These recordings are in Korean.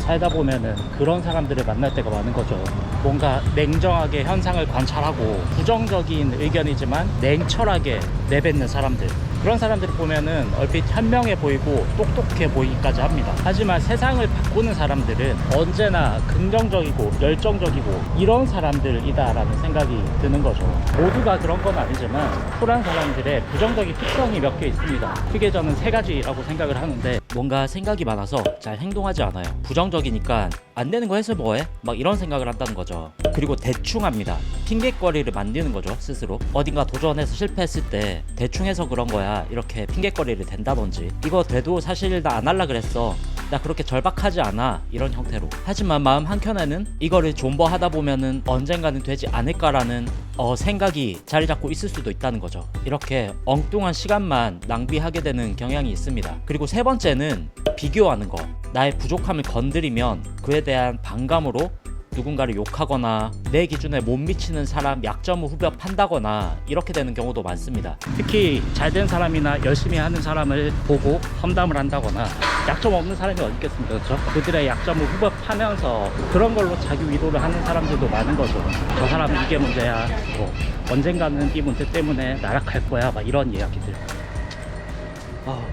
살다 보면은 그런 사람들을 만날 때가 많은 거죠. 뭔가 냉정하게 현상을 관찰하고 부정적인 의견이지만 냉철하게 내뱉는 사람들, 그런 사람들을 보면은 얼핏 현명해 보이고 똑똑해 보이기까지 합니다. 하지만 세상을 바꾸는 사람들은 언제나 긍정적이고 열정적이고 이런 사람들이다라는 생각이 드는 거죠. 모두가 그런 건 아니지만 쿨한 사람들의 부정적인 특성이 몇 개 있습니다. 크게 저는 세 가지라고 생각을 하는데, 뭔가 생각이 많아서 잘 행동하지 않아요. 부정적이니까 안 되는 거 해서 뭐해? 막 이런 생각을 한다는 거죠. 그리고 대충 합니다. 핑계거리를 만드는 거죠, 스스로. 어딘가 도전해서 실패했을 때 대충 해서 그런 거야, 이렇게 핑계거리를 댄다든지, 이거 돼도 사실 나 안 할라 그랬어, 나 그렇게 절박하지 않아, 이런 형태로. 하지만 마음 한켠에는 이거를 존버하다 보면은 언젠가는 되지 않을까라는 생각이 자리 잡고 있을 수도 있다는 거죠. 이렇게 엉뚱한 시간만 낭비하게 되는 경향이 있습니다. 그리고 세 번째는 비교하는 거. 나의 부족함을 건드리면 그에 대한 반감으로 누군가를 욕하거나 내 기준에 못 미치는 사람 약점을 후벼 판다거나 이렇게 되는 경우도 많습니다. 특히 잘된 사람이나 열심히 하는 사람을 보고 험담을 한다거나, 약점 없는 사람이 어디 있겠습니까, 그렇죠? 그들의 약점을 후벼 파면서 그런 걸로 자기 위로를 하는 사람들도 많은 거죠. 저 사람은 이게 문제야, 뭐 언젠가는 이 문제 때문에 나락할 거야, 막 이런 이야기들.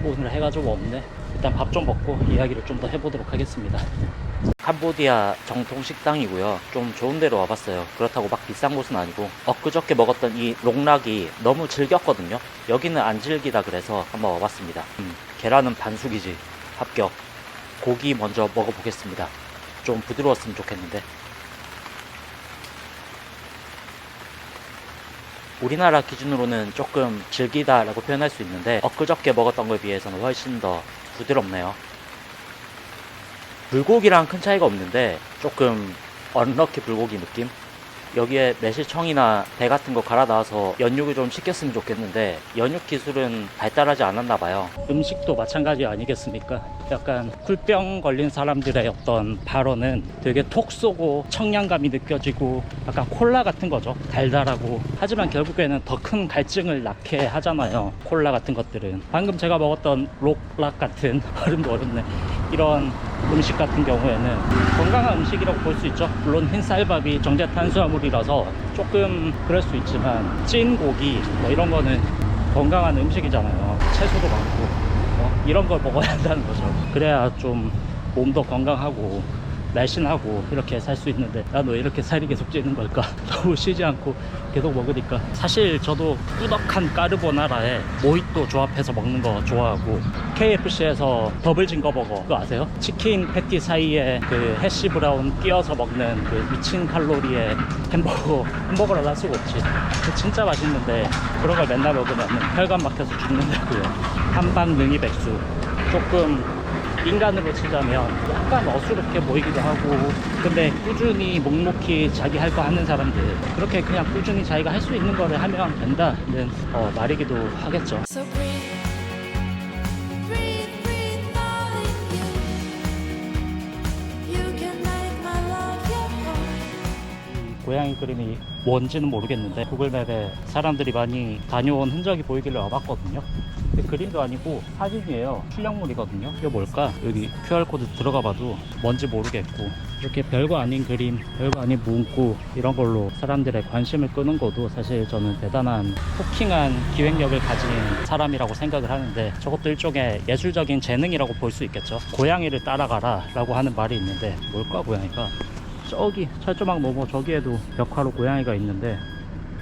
오늘 해가 좀 없네. 일단 밥 좀 먹고 이야기를 좀 더 해보도록 하겠습니다. 캄보디아 정통 식당이고요. 좀 좋은 데로 와봤어요. 그렇다고 막 비싼 곳은 아니고, 엊그저께 먹었던 이 롱락이 너무 질겼거든요. 여기는 안 질기다 그래서 한번 와봤습니다. 계란은 반숙이지. 합격. 고기 먼저 먹어보겠습니다. 좀 부드러웠으면 좋겠는데. 우리나라 기준으로는 조금 질기다라고 표현할 수 있는데, 엊그저께 먹었던 거에 비해서는 훨씬 더 부드럽네요. 불고기랑 큰 차이가 없는데 조금 언럭키 불고기 느낌? 여기에 매실청이나 배 같은 거 갈아 넣어서 연육을 좀 시켰으면 좋겠는데 연육 기술은 발달하지 않았나 봐요. 음식도 마찬가지 아니겠습니까? 약간 쿨병 걸린 사람들의 어떤 발언은 되게 톡 쏘고 청량감이 느껴지고 약간 콜라 같은 거죠. 달달하고. 하지만 결국에는 더 큰 갈증을 낳게 하잖아요, 콜라 같은 것들은. 방금 제가 먹었던 록락 같은 얼음도 어렵네, 이런 음식 같은 경우에는 건강한 음식이라고 볼 수 있죠. 물론 흰쌀밥이 정제 탄수화물이라서 조금 그럴 수 있지만, 찐 고기 뭐 이런 거는 건강한 음식이잖아요. 채소도 많고 이런 걸 먹어야 한다는 거죠. 그래야 좀 몸도 건강하고 날씬하고 이렇게 살 수 있는데, 난 왜 이렇게 살이 계속 찌는 걸까? 너무 쉬지 않고 계속 먹으니까. 사실 저도 꾸덕한 까르보나라에 모히또 조합해서 먹는 거 좋아하고, KFC에서 더블 징거버거 그거 아세요? 치킨 패티 사이에 그 해시 브라운 끼워서 먹는 그 미친 칼로리의 햄버거를 할 수가 없지. 진짜 맛있는데 그런 걸 맨날 먹으면 혈관 막혀서 죽는다고요. 한방 능이 백수. 조금 인간으로 치자면 약간 어수룩해 보이기도 하고, 근데 꾸준히 묵묵히 자기 할 거 하는 사람들, 그렇게 그냥 꾸준히 자기가 할 수 있는 거를 하면 된다는 말이기도 하겠죠. So breathe, breathe, breathe all in you. You can make my love your home. 고양이 그림이 뭔지는 모르겠는데 구글맵에 사람들이 많이 다녀온 흔적이 보이길래 와봤거든요. 근데 그림도 아니고 사진이에요. 출력물이거든요. 이게 뭘까? 여기 QR코드 들어가 봐도 뭔지 모르겠고, 이렇게 별거 아닌 그림, 별거 아닌 문구, 이런 걸로 사람들의 관심을 끄는 것도 사실 저는 대단한 호킹한 기획력을 가진 사람이라고 생각을 하는데, 저것도 일종의 예술적인 재능이라고 볼 수 있겠죠. 고양이를 따라가라 라고 하는 말이 있는데, 뭘까 고양이가? 저기 철조망 넘어 저기에도 벽화로 고양이가 있는데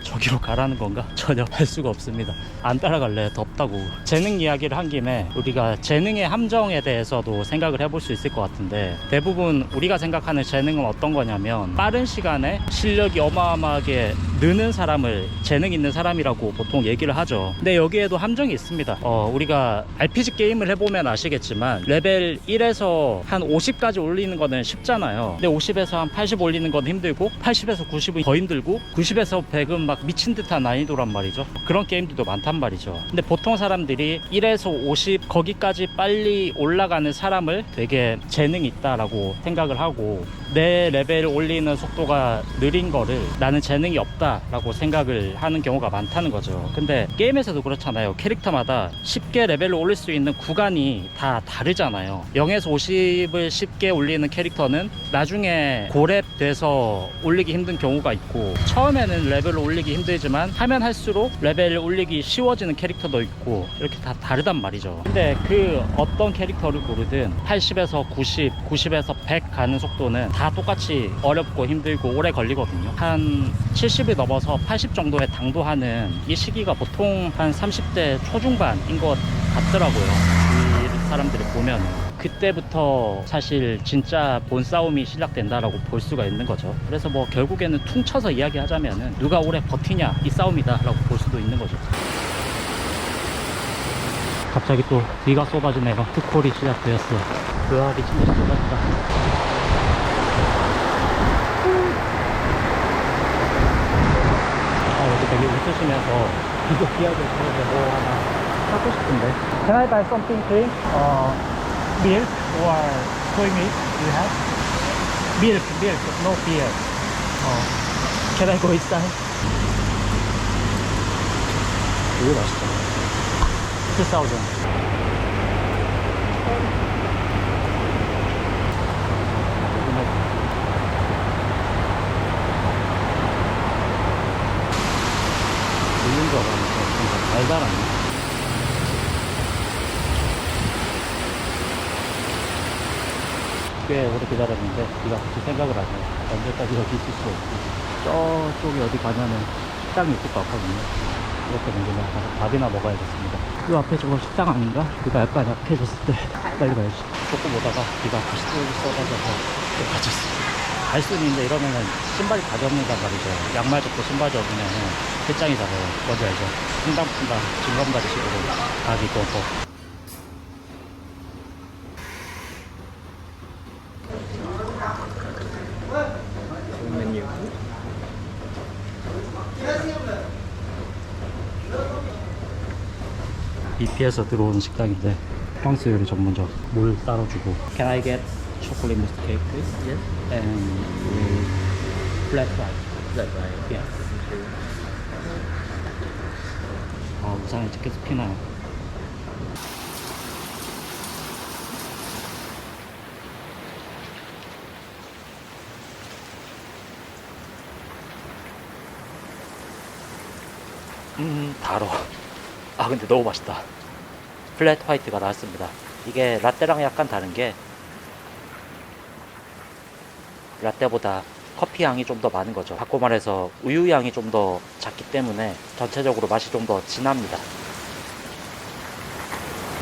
저기로 가라는 건가? 전혀 할 수가 없습니다. 안 따라갈래, 덥다고. 재능 이야기를 한 김에 우리가 재능의 함정에 대해서도 생각을 해볼 수 있을 것 같은데, 대부분 우리가 생각하는 재능은 어떤 거냐면, 빠른 시간에 실력이 어마어마하게 느는 사람을 재능 있는 사람이라고 보통 얘기를 하죠. 근데 여기에도 함정이 있습니다. 우리가 RPG 게임을 해보면 아시겠지만 레벨 1에서 한 50까지 올리는 거는 쉽잖아요. 근데 50에서 한 80 올리는 건 힘들고, 80에서 90은 더 힘들고, 90에서 100은 막 미친 듯한 난이도란 말이죠. 그런 게임들도 많단 말이죠. 근데 보통 사람들이 1에서 50 거기까지 빨리 올라가는 사람을 되게 재능이 있다라고 생각을 하고, 내 레벨 올리는 속도가 느린 거를 나는 재능이 없다 어렵다라고 생각을 하는 경우가 많다는 거죠. 근데 게임에서도 그렇잖아요. 캐릭터마다 쉽게 레벨을 올릴 수 있는 구간이 다 다르잖아요. 0에서 50을 쉽게 올리는 캐릭터는 나중에 고렙 돼서 올리기 힘든 경우가 있고, 처음에는 레벨을 올리기 힘들지만 하면 할수록 레벨을 올리기 쉬워지는 캐릭터도 있고, 이렇게 다 다르단 말이죠. 근데 그 어떤 캐릭터를 고르든 80에서 90, 90에서 100 가는 속도는 다 똑같이 어렵고 힘들고 오래 걸리거든요. 한 70이 넘어서 80 정도에 당도하는 이 시기가 보통 한 30대 초중반인 것 같더라고요. 이 사람들을 보면 그때부터 사실 진짜 본 싸움이 시작된다라고 볼 수가 있는 거죠. 그래서 뭐 결국에는 퉁쳐서 이야기하자면은 누가 오래 버티냐 이 싸움이다라고 볼 수도 있는 거죠. 갑자기 또 비가 쏟아지네요. 스콜이 시작되었어. 그알이 진짜 쏟아진다. 여기 되게 웃으시면서 이거 비하게 있어서 뭐 하나 사고 싶은데. Can I buy something please? Milk or soy milk? Do you have? Milk, no beer. Can I go inside? 되게 맛있다. 2,000. 있는 줄 알았는데 진짜 달달하네. 꽤 오래 기다렸는데 비가 그렇게 생각을 안 해요. 언제까지 여기 있을 수 없고, 저쪽에 어디 가면은 식당이 있을 것 같거든요. 이렇게 된 김에 가서 밥이나 먹어야겠습니다. 이 앞에 저거 식당 아닌가? 비가 약간 약해졌을 때 빨리 가야지. 조금 오다가 비가 다시 쏟아져서 또 가졌어요. 갈 수는 있는데 이러면은 신발이 가져옵는단 말이죠. 양말 접고 신발 접으면은 끝장이 잡아요. 뭔지 알죠? 풍당풍당 징검다리 식으로 가기 또. BP에서 들어온 식당인데 프랑스 요리 전문점. 물 따로 주고. Can I get chocolate mousse cake please? Yes, And with flat white. that's right. Yes. 아, 우산을 계속 피나요. 달어. 아, 근데 너무 맛있다. 플랫 화이트가 나왔습니다. 이게 라떼랑 약간 다른 게 라떼보다 커피 향이 좀 더 많은 거죠. 바꿔 말해서 우유 향이 좀 더 작기 때문에 전체적으로 맛이 좀 더 진합니다.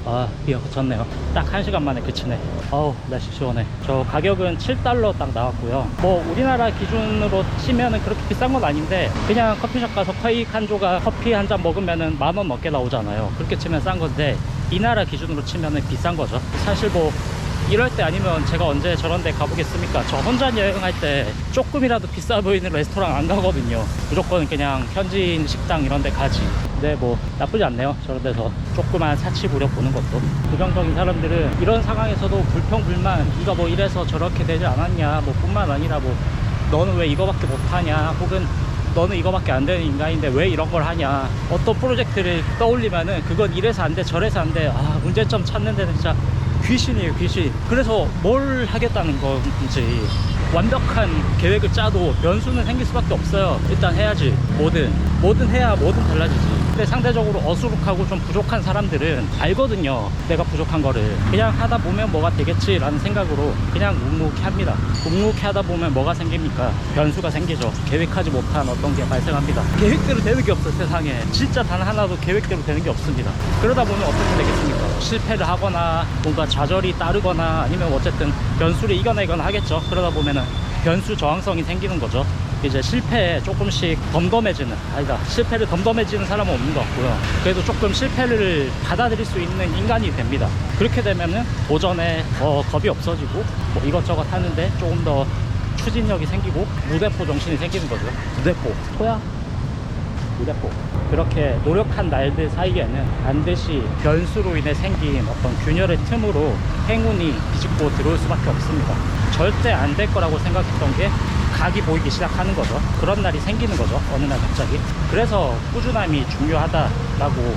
아, 비가 그쳤네요. 딱 1시간 만에 그치네. 어우, 날씨 시원해. 저 가격은 7달러 딱 나왔고요. 뭐 우리나라 기준으로 치면은 그렇게 비싼 건 아닌데, 그냥 커피숍 가서 퀘이크 한 조각 커피 한 잔 먹으면은 10,000원 넘게 나오잖아요. 그렇게 치면 싼 건데, 이 나라 기준으로 치면은 비싼 거죠. 사실 뭐 이럴 때 아니면 제가 언제 저런 데 가보겠습니까? 저 혼자 여행할 때 조금이라도 비싸 보이는 레스토랑 안 가거든요. 무조건 그냥 현지인 식당 이런 데 가지. 근데 뭐 나쁘지 않네요. 저런 데서 조그만 사치 부려보는 것도. 부정적인 사람들은 이런 상황에서도 불평불만, 네가 뭐 이래서 저렇게 되지 않았냐, 뭐 뿐만 아니라 뭐 너는 왜 이거밖에 못하냐, 혹은 너는 이거밖에 안 되는 인간인데 왜 이런 걸 하냐, 어떤 프로젝트를 떠올리면은 그건 이래서 안 돼 저래서 안 돼, 아 문제점 찾는 데는 진짜 귀신이에요, 귀신. 그래서 뭘 하겠다는 건지, 완벽한 계획을 짜도 변수는 생길 수밖에 없어요. 일단 해야지. 뭐든 해야 뭐든 달라지지. 근데 상대적으로 어수룩하고 좀 부족한 사람들은 알거든요, 내가 부족한 거를. 그냥 하다 보면 뭐가 되겠지 라는 생각으로 그냥 묵묵히 합니다. 묵묵히 하다 보면 뭐가 생깁니까? 변수가 생기죠. 계획하지 못한 어떤 게 발생합니다. 계획대로 되는 게 없어, 세상에. 진짜 단 하나도 계획대로 되는 게 없습니다. 그러다 보면 어떻게 되겠습니까? 실패를 하거나 뭔가 좌절이 따르거나 아니면 어쨌든 변수를 이겨내거나 하겠죠. 그러다 보면은 변수 저항성이 생기는 거죠. 이제 실패에 조금씩 덤덤해지는, 아니다, 실패를 덤덤해지는 사람은 없는 것 같고요. 그래도 조금 실패를 받아들일 수 있는 인간이 됩니다. 그렇게 되면은 도전에 겁이 없어지고, 뭐 이것저것 하는데 조금 더 추진력이 생기고 무대포 정신이 생기는 거죠. 무대포 토야? 무대포. 그렇게 노력한 날들 사이에는 반드시 변수로 인해 생긴 어떤 균열의 틈으로 행운이 비집고 들어올 수밖에 없습니다. 절대 안 될 거라고 생각했던 게 각이 보이기 시작하는 거죠. 그런 날이 생기는 거죠. 어느 날 갑자기. 그래서 꾸준함이 중요하다라고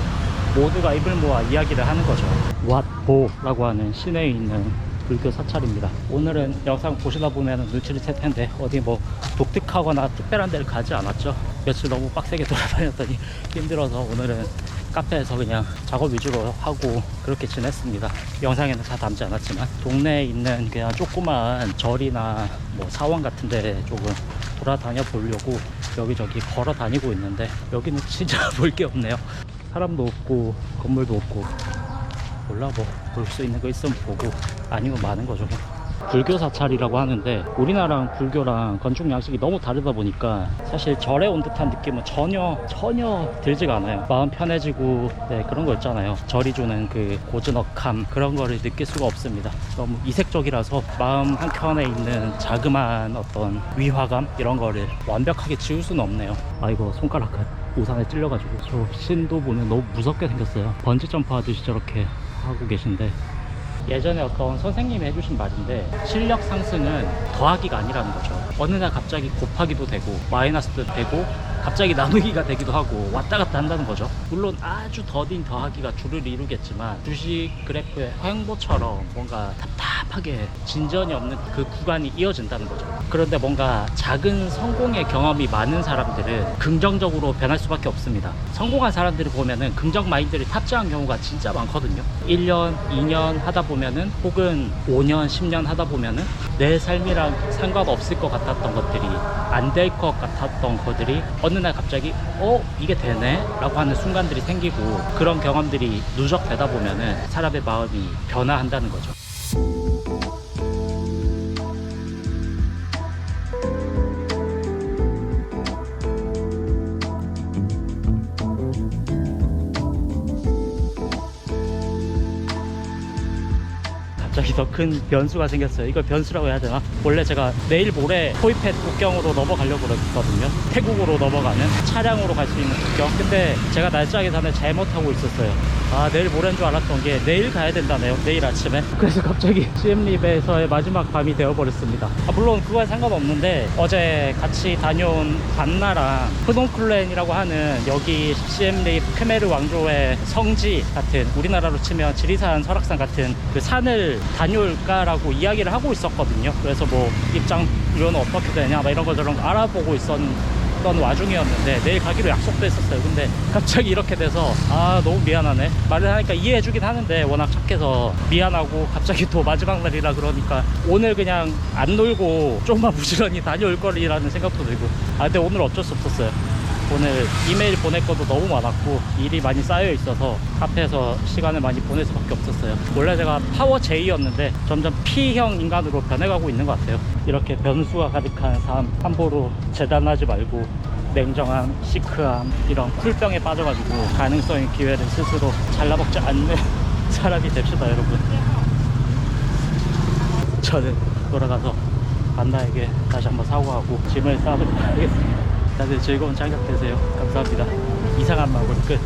모두가 입을 모아 이야기를 하는 거죠. 왓보라고 하는 시내에 있는 불교 사찰입니다. 오늘은 영상 보시다 보면 눈치를 챌 텐데 어디 뭐 독특하거나 특별한 데를 가지 않았죠. 며칠 너무 빡세게 돌아다녔더니 힘들어서 오늘은 카페에서 그냥 작업 위주로 하고 그렇게 지냈습니다. 영상에는 다 담지 않았지만 동네에 있는 그냥 조그마한 절이나 뭐 사원 같은 데 조금 돌아다녀 보려고 여기저기 걸어 다니고 있는데 여기는 진짜 볼 게 없네요. 사람도 없고 건물도 없고 몰라 뭐 볼 수 있는 거 있으면 보고 아니면 많은 거죠. 불교 사찰이라고 하는데 우리나라랑 불교랑 건축 양식이 너무 다르다 보니까 사실 절에 온 듯한 느낌은 전혀 들지가 않아요. 마음 편해지고 네, 그런 거 있잖아요. 절이 주는 그 고즈넉함 그런 거를 느낄 수가 없습니다. 너무 이색적이라서 마음 한켠에 있는 자그마한 어떤 위화감 이런 거를 완벽하게 지울 수는 없네요. 아이고 손가락은 우산에 찔려가지고 저 신도 보면 너무 무섭게 생겼어요. 번지 점프 하듯이 저렇게 하고 계신데 예전에 어떤 선생님이 해주신 말인데 실력 상승은 더하기가 아니라는 거죠. 어느 날 갑자기 곱하기도 되고 마이너스도 되고 갑자기 나누기가 되기도 하고 왔다 갔다 한다는 거죠. 물론 아주 더딘 더하기가 주를 이루겠지만 주식 그래프의 횡보처럼 뭔가 답답하게 진전이 없는 그 구간이 이어진다는 거죠. 그런데 뭔가 작은 성공의 경험이 많은 사람들은 긍정적으로 변할 수밖에 없습니다. 성공한 사람들을 보면은 긍정 마인드를 탑재한 경우가 진짜 많거든요. 1년, 2년 하다 보면은 혹은 5년, 10년 하다 보면은 내 삶이랑 상관없을 것 같았던 것들이 안 될 것 같았던 것들이 어느 날 갑자기 이게 되네 라고 하는 순간들이 생기고 그런 경험들이 누적되다 보면은 사람의 마음이 변화한다는 거죠. 갑자기 더 큰 변수가 생겼어요. 이걸 변수라고 해야 되나? 원래 제가 내일 모레 포이펫 국경으로 넘어가려고 그랬거든요. 태국으로 넘어가는 차량으로 갈 수 있는 국경. 근데 제가 날짜 계산을 잘못하고 있었어요. 내일 모레인 줄 알았던 게 내일 가야 된다네요. 내일 아침에. 그래서 갑자기 시엠립에서의 마지막 밤이 되어버렸습니다. 물론 그거에 상관없는데 어제 같이 다녀온 반나랑 프놈클렌이라고 하는 여기 시엠립 크메르 왕조의 성지 같은 우리나라로 치면 지리산 설악산 같은 그 산을 다녀올까라고 이야기를 하고 있었거든요. 그래서 뭐 입장료는 어떻게 되냐 막 이런 거 저런 거 알아보고 있었던 와중이었는데 내일 가기로 약속도 했었어요. 근데 갑자기 이렇게 돼서 너무 미안하네. 말을 하니까 이해해주긴 하는데 워낙 착해서 미안하고 갑자기 또 마지막 날이라 그러니까 오늘 그냥 안 놀고 좀만 부지런히 다녀올 거리라는 생각도 들고 근데 오늘 어쩔 수 없었어요. 오늘 이메일 보낼 것도 너무 많았고 일이 많이 쌓여 있어서 카페에서 시간을 많이 보낼 수밖에 없었어요. 원래 제가 파워 J였는데 점점 P형 인간으로 변해가고 있는 것 같아요. 이렇게 변수가 가득한 삶 함부로 재단하지 말고 냉정함, 시크함 이런 쿨병에 빠져가지고 가능성의 기회를 스스로 잘라먹지 않는 사람이 됩시다 여러분. 저는 돌아가서 반나에게 다시 한번 사과하고 짐을 싸도록 하겠습니다. 다들 즐거운 창작 되세요. 감사합니다. 이상한 마블 끝.